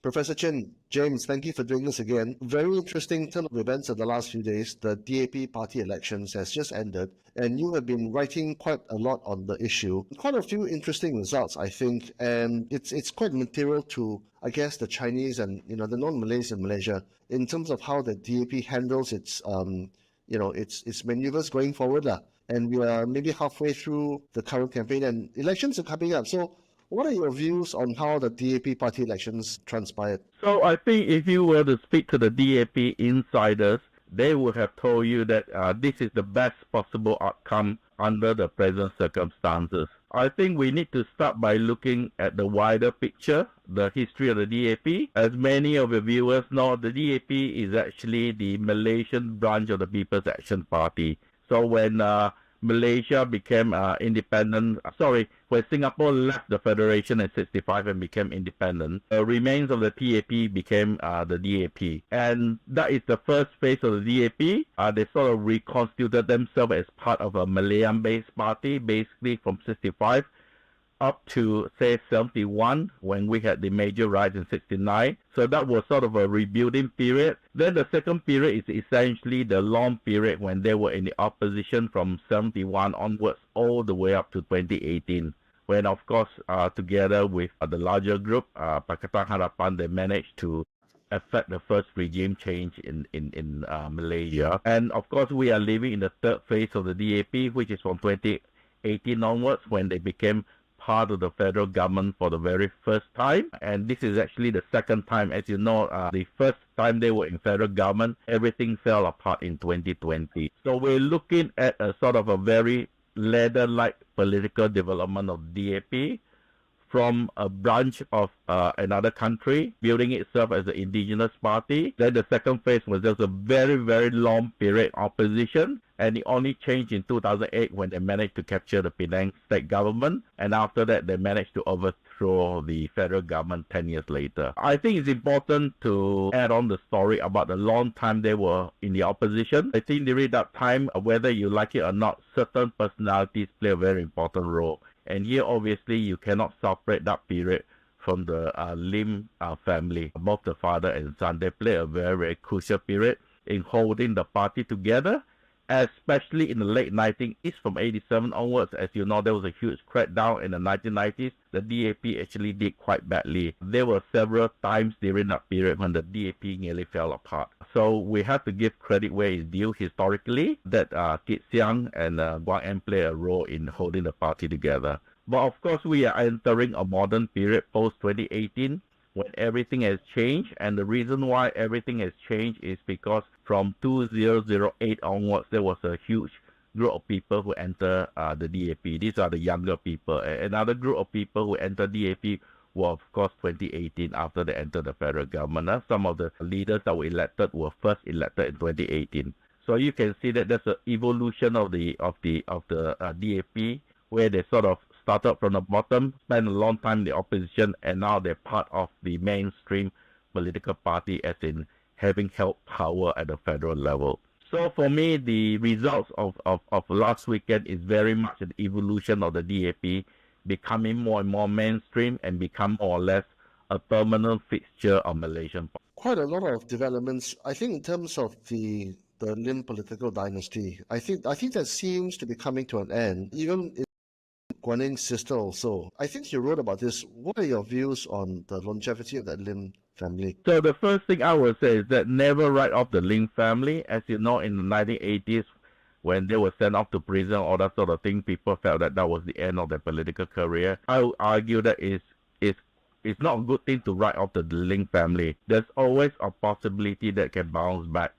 Professor Chin, James, thank you for doing this again. Very interesting turn of events in the last few days. The DAP party elections has just ended, and you have been writing quite a lot on the issue. Quite a few interesting results, I think, and it's quite material to, I guess, the Chinese and the non-Malays in Malaysia in terms of how the DAP handles its maneuvers going forward. And we are maybe halfway through the current campaign, and elections are coming up. So what are your views on how the DAP party elections transpired? So I think if you were to speak to the DAP insiders, they would have told you that this is the best possible outcome under the present circumstances. I think we need to start by looking at the wider picture, the history of the DAP. As many of your viewers know, the DAP is actually the Malaysian branch of the People's Action Party. So when Malaysia became when Singapore left the Federation in 1965 and became independent, the remains of the TAP became the DAP. And that is the first phase of the DAP. They sort of reconstituted themselves as part of a Malayan-based party, basically from 1965 up to, say, 1971, when we had the major riots in 1969. So that was sort of a rebuilding period. Then the second period is essentially the long period when they were in the opposition from 1971 onwards all the way up to 2018. When, of course, together with the larger group, Pakatan Harapan, they managed to affect the first regime change in Malaysia. And, of course, we are living in the third phase of the DAP, which is from 2018 onwards, when they became part of the federal government for the very first time. And this is actually the second time. As you know, the first time they were in federal government, everything fell apart in 2020. So we're looking at a sort of a very ladder-like political development of DAP from a branch of another country, building itself as an indigenous party. Then the second phase was just a very, very long period opposition, and it only changed in 2008 when they managed to capture the Penang state government, and after that they managed to overthrow the federal government 10 years later. I think it's important to add on the story about the long time they were in the opposition. I think during that time, whether you like it or not, certain personalities play a very important role. And here, obviously, you cannot separate that period from the Lim family. Both the father and son, they play a very, very crucial period in holding the party together, especially in the late 1980s, from 87 onwards. As you know, there was a huge crackdown in the 1990s. The DAP actually did quite badly. There were several times during that period when the DAP nearly fell apart. So we have to give credit where it's due historically, that Kit Siang and Guang En play a role in holding the party together. But of course, we are entering a modern period post-2018, when everything has changed. And the reason why everything has changed is because from 2008 onwards, there was a huge group of people who enter the DAP. These are the younger people. Another group of people who entered DAP were, of course, 2018, after they entered the federal government. Some of the leaders that were elected were first elected in 2018. So you can see that there's an evolution of the DAP, where they sort of started from the bottom, spent a long time in the opposition, and now they're part of the mainstream political party, as in having held power at the federal level. So for me, the results of last weekend is very much an evolution of the DAP becoming more and more mainstream and become more or less a permanent fixture of Malaysian politics. Quite a lot of developments, I think, in terms of the Lim political dynasty. I think that seems to be coming to an end. Even in Guan Eng's sister also. I think you wrote about this. What are your views on the longevity of that Lim family? So the first thing I would say is that never write off the Lim family. As you know, in the 1980s, when they were sent off to prison, all that sort of thing, people felt that that was the end of their political career. I would argue that it's not a good thing to write off the Lim family. There's always a possibility that can bounce back.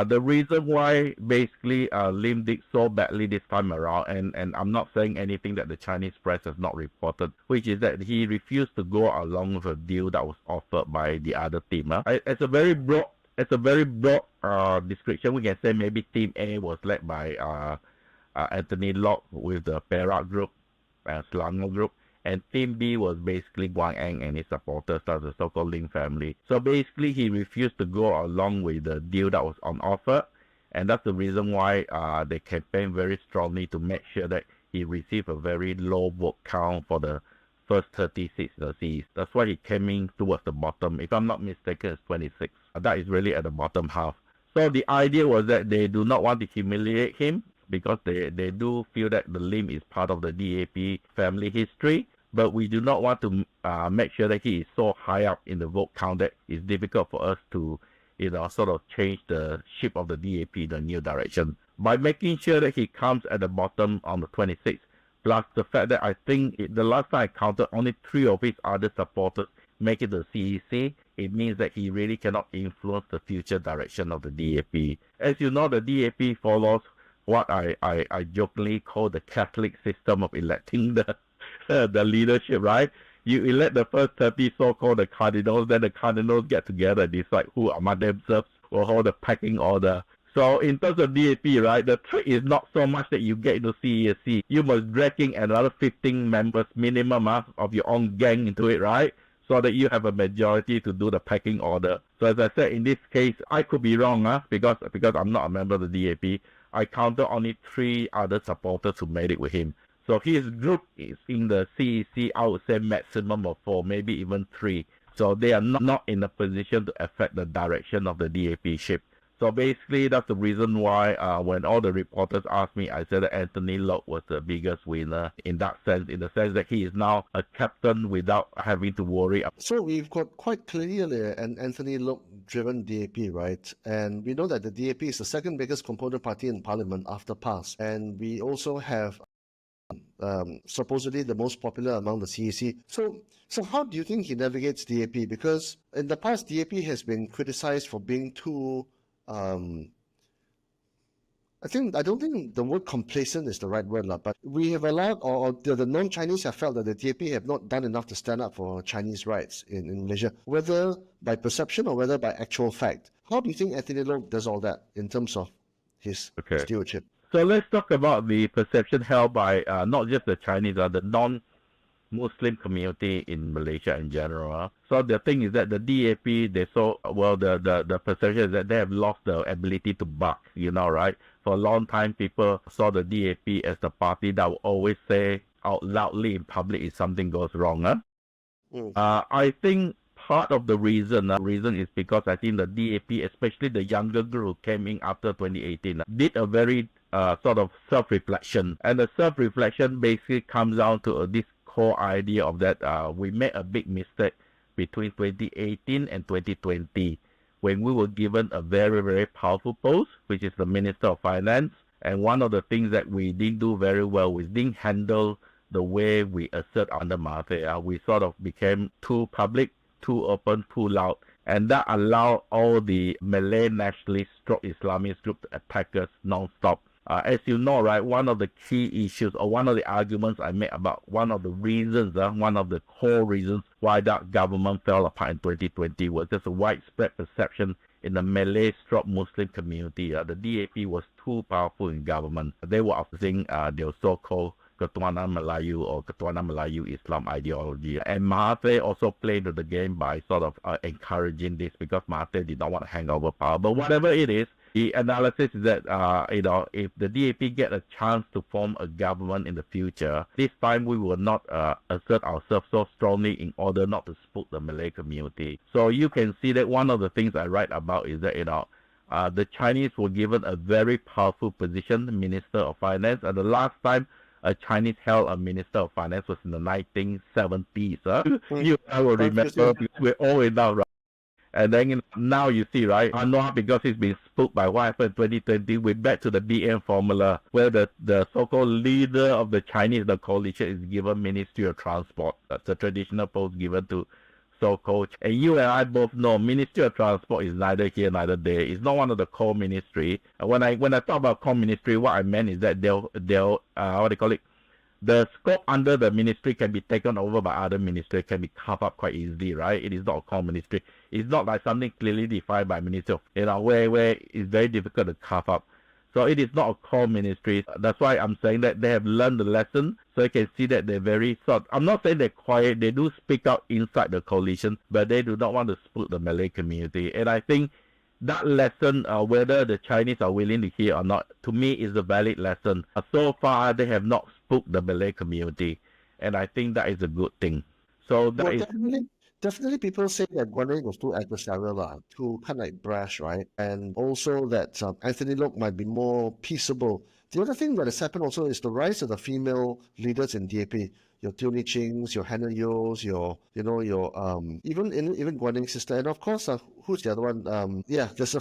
The reason why basically Lim did so badly this time around, and I'm not saying anything that the Chinese press has not reported, which is that he refused to go along with a deal that was offered by the other team. It's a very broad description. We can say maybe Team A was led by Anthony Locke with the Perak group, Selangor group, and Team B was basically Guang En and his supporters, that's the so-called Lim family. So basically, he refused to go along with the deal that was on offer, and that's the reason why they campaigned very strongly to make sure that he received a very low vote count for the first 30 seats in the CEC. That's why he came in towards the bottom. If I'm not mistaken, it's 26. That is really at the bottom half. So the idea was that they do not want to humiliate him because they do feel that the Lim is part of the DAP family history. But we do not want to make sure that he is so high up in the vote count that it's difficult for us to, sort of change the ship of the DAP in a new direction. By making sure that he comes at the bottom on the 26th, plus the fact that I think the last time I counted, only 3 of his other supporters make it to CEC, it means that he really cannot influence the future direction of the DAP. As you know, the DAP follows what I jokingly call the Catholic system of electing the leadership, right? You elect the first 30 so-called the cardinals, then the cardinals get together and decide who among themselves will hold the pecking order. So in terms of DAP, right, the trick is not so much that you get into CEC. You must drag in another 15 members minimum of your own gang into it, right? So that you have a majority to do the pecking order. So as I said, in this case, I could be wrong, because I'm not a member of the DAP. I counted only 3 other supporters who made it with him. So his group is in the CEC, I would say maximum of 4, maybe even 3. So they are not in a position to affect the direction of the DAP ship. So basically, that's the reason why when all the reporters asked me, I said that Anthony Loke was the biggest winner in that sense, in the sense that he is now a captain without having to worry. So we've got quite clearly an Anthony Loke-driven DAP, right? And we know that the DAP is the second biggest component party in parliament after PAS. And we also have supposedly the most popular among the CEC. So how do you think he navigates DAP? Because in the past, DAP has been criticized for being too... I don't think the word complacent is the right word, but we have allowed, or the non-Chinese have felt that the DAP have not done enough to stand up for Chinese rights in Malaysia, whether by perception or whether by actual fact. How do you think Anthony Loke does all that in terms of his stewardship? So let's talk about the perception held by not just the Chinese, the non-Muslim community in Malaysia in general. So the thing is that the DAP, the perception is that they have lost the ability to buck, right? For a long time, people saw the DAP as the party that will always say out loudly in public if something goes wrong. I think part of the reason is because I think the DAP, especially the younger group who came in after 2018, did a very sort of self-reflection. And the self-reflection basically comes down to this core idea of that we made a big mistake between 2018 and 2020 when we were given a very, very powerful post, which is the Minister of Finance. And one of the things that we didn't do very well, we didn't handle the way we assert under Mahathir. We sort of became too public, too open, too loud. And that allowed all the Malay nationalist Islamist group to attack us non-stop. As you know, right, one of the key issues or one of the arguments I made about one of the reasons, one of the core reasons why that government fell apart in 2020 was just a widespread perception in the Malay/Muslim community. The DAP was too powerful in government. They were opposing their so-called Ketuanan Melayu or Ketuanan Melayu Islam ideology. And Mahathir also played the game by sort of encouraging this because Mahathir did not want to hand over power. But whatever it is, the analysis is that, if the DAP get a chance to form a government in the future, this time we will not assert ourselves so strongly in order not to spook the Malay community. So you can see that one of the things I write about is that, the Chinese were given a very powerful position, Minister of Finance, and the last time a Chinese held a Minister of Finance was in the 1970s. I will remember, we're all in now, right? And then now you see, right, Anwar, because he's been spooked by what happened in 2020, we're back to the BM formula, where the so-called leader of the Chinese, the coalition, is given Ministry of Transport. That's a traditional post given to so-called. And you and I both know Ministry of Transport is neither here, neither there. It's not one of the core ministry. When I talk about core ministry, what I meant is that they'll the scope under the ministry can be taken over by other ministries, can be carved up quite easily, right? It is not a core ministry. It's not like something clearly defined by ministry, where it's very difficult to carve up. So it is not a core ministry. That's why I'm saying that they have learned the lesson. So you can see that they're very I'm not saying they're quiet. They do speak out inside the coalition, but they do not want to spook the Malay community. And I think that lesson, whether the Chinese are willing to hear or not, to me is a valid lesson. So far, they have not spooked the Malay community. and I think that is a good thing. So that Well, is definitely people say that Guan Eng was too adversarial, too kind of like brash, right? And also that Anthony Lok might be more peaceable. The other thing that has happened also is the rise of the female leaders in DAP. Your Tony Chings, your Hannah Yeo's, your even Guan Eng's sister, and of course, who's the other one? Yeah, there's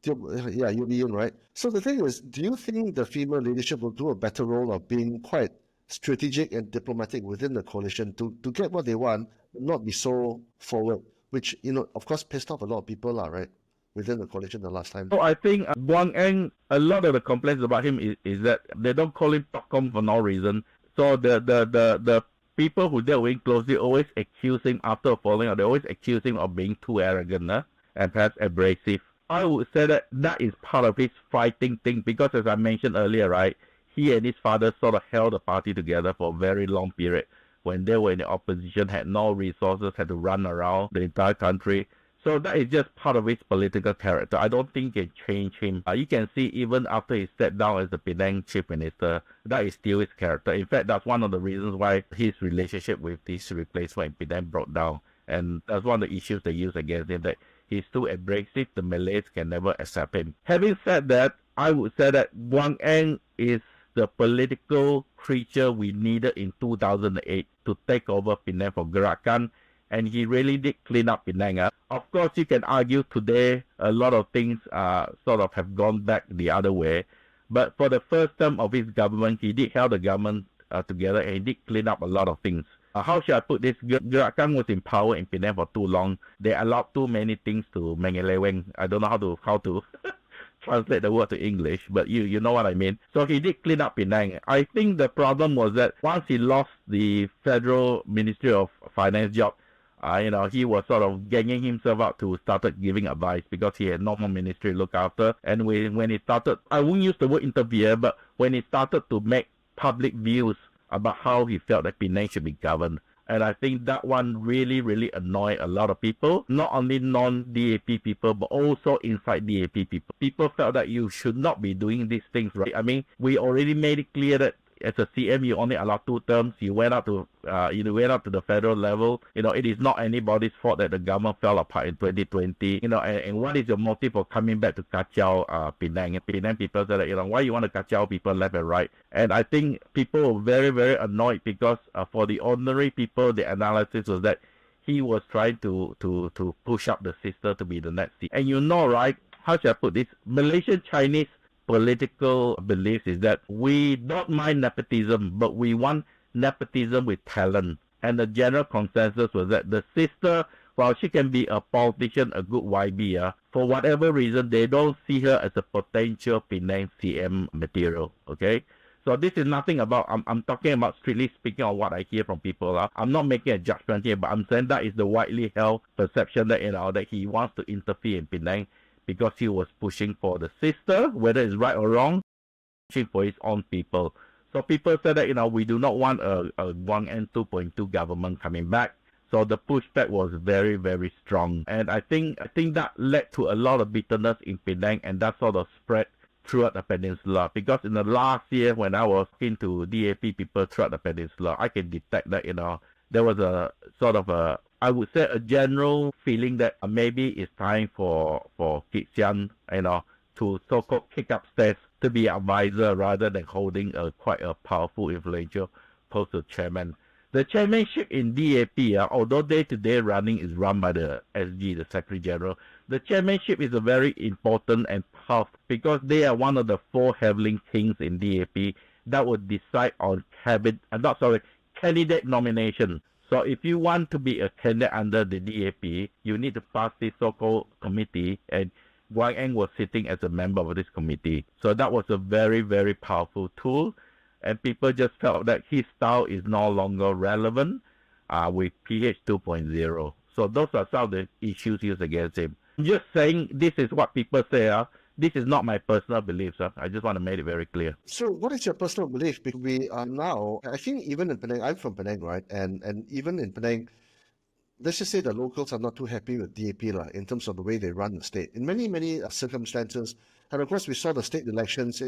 yeah, Yu Yun, right? So the thing is, do you think the female leadership will do a better role of being quite strategic and diplomatic within the coalition to get what they want, not be so forward, which, of course, pissed off a lot of people, right, within the coalition the last time. so. I think Wang Eng. A lot of the complaints about him is that they don't call him Tokkom for no reason. So the people who deal with him closely always accuse him after falling out. They always accuse him of being too arrogant, and perhaps abrasive. I would say that that is part of his fighting thing because, as I mentioned earlier, right, he and his father sort of held the party together for a very long period. When they were in the opposition, had no resources, had to run around the entire country. So that is just part of his political character. I don't think it changed him. You can see even after he stepped down as the Penang chief minister, that is still his character. In fact, that's one of the reasons why his relationship with this replacement in Penang broke down. And that's one of the issues they use against him, that he's too abrasive. The Malays can never accept him. Having said that, I would say that Wang Eng is the political creature we needed in 2008 to take over Penang for Gerakan, and he really did clean up Penang. Of course, you can argue today a lot of things sort of have gone back the other way, but for the first term of his government, he did hold the government together, and he did clean up a lot of things. How should I put this? Gerakan was in power in Penang for too long. They allowed too many things to mengeleweng. I don't know how to translate the word to English, but you know what I mean. So he did clean up Penang. I think the problem was that once he lost the Federal Ministry of Finance job, he was sort of ganging himself up to started giving advice because he had no more ministry to look after. And when he started, I won't use the word interfere, but when he started to make public views about how he felt that Penang should be governed. And I think that one really, really annoyed a lot of people, not only non-DAP people, but also inside DAP people. People felt that you should not be doing these things, right? I mean, we already made it clear that as a CM, you only allow 2 terms. You went up to the federal level. It is not anybody's fault that the government fell apart in 2020. And what is your motive for coming back to kacau Penang? And Penang people said that, why you want to kacau people left and right? And I think people were very, very annoyed because for the ordinary people, the analysis was that he was trying to push up the sister to be the next CM. And right, how should I put this? Malaysian Chinese political beliefs is that we don't mind nepotism, but we want nepotism with talent. And the general consensus was that the sister, while she can be a politician, a good YB, for whatever reason, they don't see her as a potential Penang CM material. Okay? So this is nothing about, I'm talking about strictly speaking on what I hear from people. I'm not making a judgment here, but I'm saying that is the widely held perception that, that he wants to interfere in Penang, because he was pushing for the sister, whether it's right or wrong, pushing for his own people. So people said that, we do not want a Wang Eng 2.2 government coming back. So the pushback was very, very strong. And I think that led to a lot of bitterness in Penang, and that sort of spread throughout the peninsula. Because in the last year, when I was talking to DAP people throughout the peninsula, I can detect that, there was a sort of I would say a general feeling that maybe it's time for Kit Sian, to so-called kick upstairs to be advisor rather than holding quite a powerful, influential post of chairman. The chairmanship in DAP, although day-to-day running is run by the SG, the Secretary General, the chairmanship is a very important and powerful because they are one of the 4 Heveling kings in DAP that would decide on candidate nomination. So if you want to be a candidate under the DAP, you need to pass this so-called committee, and Wang Eng was sitting as a member of this committee. So that was a very, very powerful tool, and people just felt that his style is no longer relevant with PH 2.0. So those are some of the issues used against him. I'm just saying this is what people say. This is not my personal beliefs. I just want to make it very clear. So what is your personal belief? Because we are now, I think even in Penang, I'm from Penang, right? And even in Penang, let's just say the locals are not too happy with DAP in terms of the way they run the state. In many circumstances, and of course we saw the state elections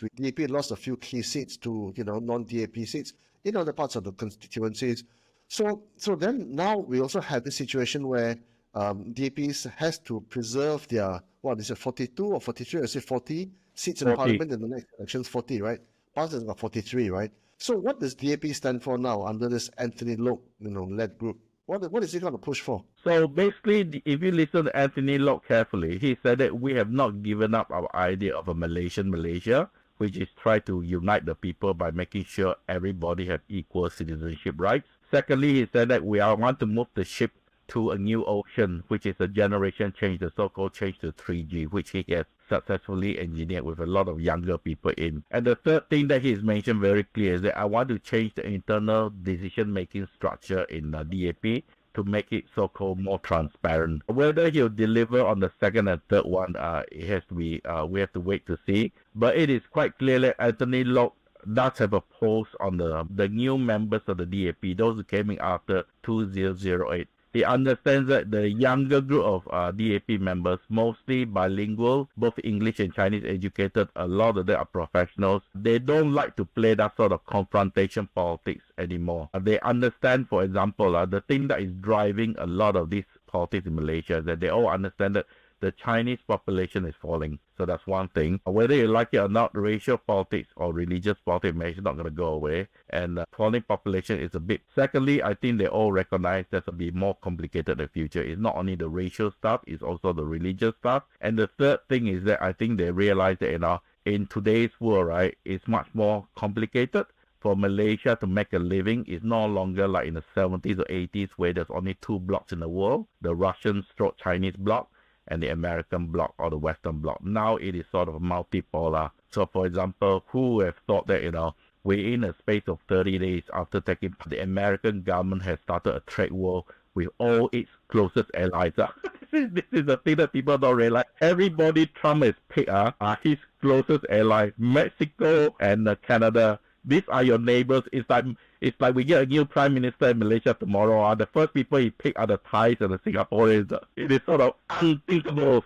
with DAP lost a few key seats to non-DAP seats in other parts of the constituencies. So then now we also have this situation where DAPs has to preserve their, what is it, 42 or 43, or is it 40 seats in 40. parliament in the next elections? 40, right? Past is about 43, right? So what does DAP stand for now under this Anthony Loke, led group? What is he going to push for? So basically, if you listen to Anthony Loke carefully, he said that we have not given up our idea of a Malaysian Malaysia, which is try to unite the people by making sure everybody have equal citizenship rights. Secondly, he said that we want to move the ship to a new ocean, which is a generation change, the so-called change to 3G, which he has successfully engineered with a lot of younger people in. And the third thing that he's mentioned very clear is that I want to change the internal decision-making structure in DAP to make it so-called more transparent. Whether he'll deliver on the second and third one, it has to be, we have to wait to see. But it is quite clear that Anthony Loke does have a post on the new members of the DAP, those who came in after 2008. He understands that the younger group of DAP members, mostly bilingual, both English and Chinese educated, a lot of them are professionals. They don't like to play that sort of confrontation politics anymore. They understand, for example, the thing that is driving a lot of this politics in Malaysia is that they all understand that the Chinese population is falling. So that's one thing. Whether you like it or not, racial politics or religious politics is not going to go away. And falling population is a bit. Secondly, I think they all recognize that to be more complicated in the future. It's not only the racial stuff, it's also the religious stuff. And the third thing is that I think they realize that, in today's world, right, it's much more complicated. For Malaysia to make a living is no longer like in the 70s or 80s where there's only two blocks in the world, the Russian/Chinese bloc and the American bloc or the Western bloc. Now it is sort of multipolar. So for example, who have thought that, within a space of 30 days after taking, the American government has started a trade war with all its closest allies. This is the thing that people don't realize. Everybody Trump has picked are his closest allies, Mexico and Canada. These are your neighbors. It's like we get a new prime minister in Malaysia tomorrow. The first people he pick are the Thais and the Singaporeans. It is sort of unthinkable.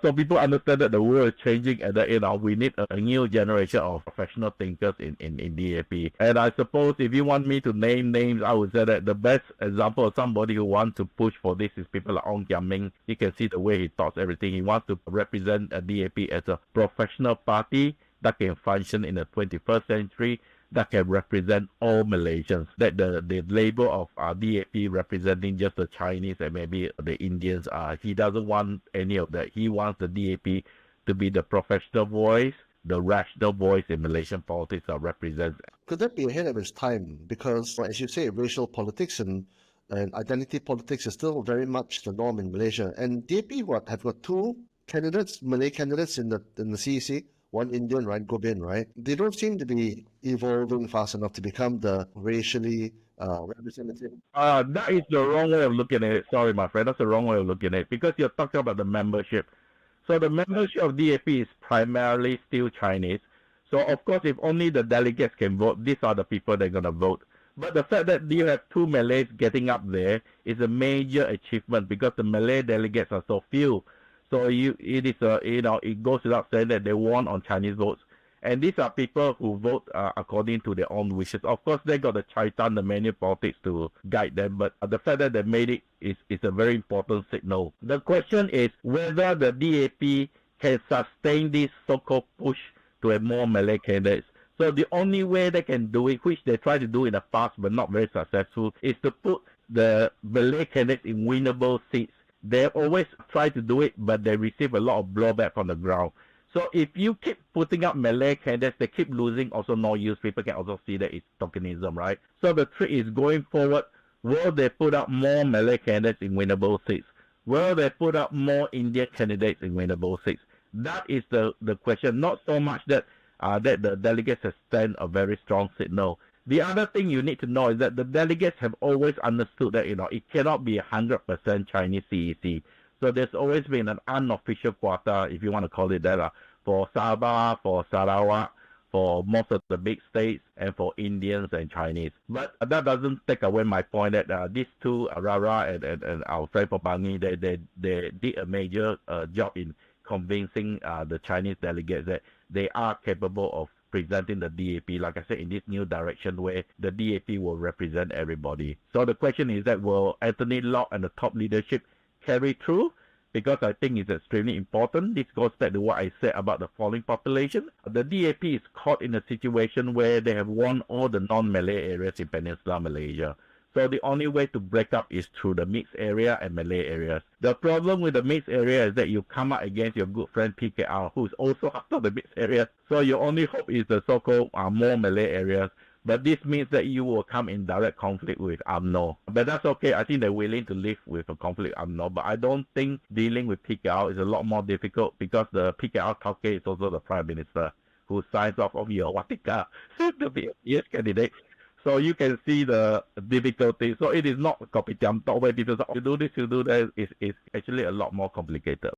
So people understand that the world is changing and that we need a new generation of professional thinkers in DAP. And I suppose if you want me to name names, I would say that the best example of somebody who wants to push for this is people like Ong Kiam Ming. You can see the way he talks everything. He wants to represent a DAP as a professional party that can function in the 21st century, that can represent all Malaysians, that the label of DAP representing just the Chinese and maybe the Indians, he doesn't want any of that. He wants the DAP to be the professional voice, the rational voice in Malaysian politics that represents. Could that be ahead of its time? Because, as you say, racial politics and identity politics is still very much the norm in Malaysia. And DAP have got two candidates, Malay candidates in the CEC. One Indian, right, Gobin, right? They don't seem to be evolving fast enough to become the racially representative. That is the wrong way of looking at it. Sorry, my friend, that's the wrong way of looking at it because you're talking about the membership. So the membership of DAP is primarily still Chinese. So of course, if only the delegates can vote, these are the people that are going to vote. But the fact that you have two Malays getting up there is a major achievement because the Malay delegates are so few. So it goes without saying that they won on Chinese votes. And these are people who vote according to their own wishes. Of course, they got the Chaitan, the menu politics to guide them. But the fact that they made it is a very important signal. The question is whether the DAP can sustain this so-called push to have more Malay candidates. So the only way they can do it, which they tried to do in the past but not very successful, is to put the Malay candidates in winnable seats. They always try to do it, but they receive a lot of blowback from the ground. So if you keep putting up Malay candidates, they keep losing, also no use. People can also see that it's tokenism, right? So the trick is going forward, will they put up more Malay candidates in winnable seats? Will they put up more Indian candidates in winnable seats? That is the question. Not so much that the delegates have sent a very strong signal. The other thing you need to know is that the delegates have always understood that, it cannot be 100% Chinese CEC. So there's always been an unofficial quota, if you want to call it that, for Sabah, for Sarawak, for most of the big states and for Indians and Chinese. But that doesn't take away my point that these two, Rara and our friend Popangi, they did a major job in convincing the Chinese delegates that they are capable of presenting the DAP, like I said, in this new direction where the DAP will represent everybody. So the question is that will Anthony Locke and the top leadership carry through? Because I think it's extremely important. This goes back to what I said about the falling population. The DAP is caught in a situation where they have won all the non-Malay areas in Peninsular Malaysia. So the only way to break up is through the mixed area and Malay areas. The problem with the mixed area is that you come up against your good friend PKR, who is also after the mixed area. So your only hope is the so-called more Malay areas. But this means that you will come in direct conflict with UMNO. But that's okay. I think they're willing to live with a conflict with UMNO. But I don't think dealing with PKR is a lot more difficult because the PKR Tauke is also the Prime Minister who signs off on your Watika to be a PS candidate. So you can see the difficulty. So it is not kopitiam talk where people say, oh, you do this, you do that. It's actually a lot more complicated.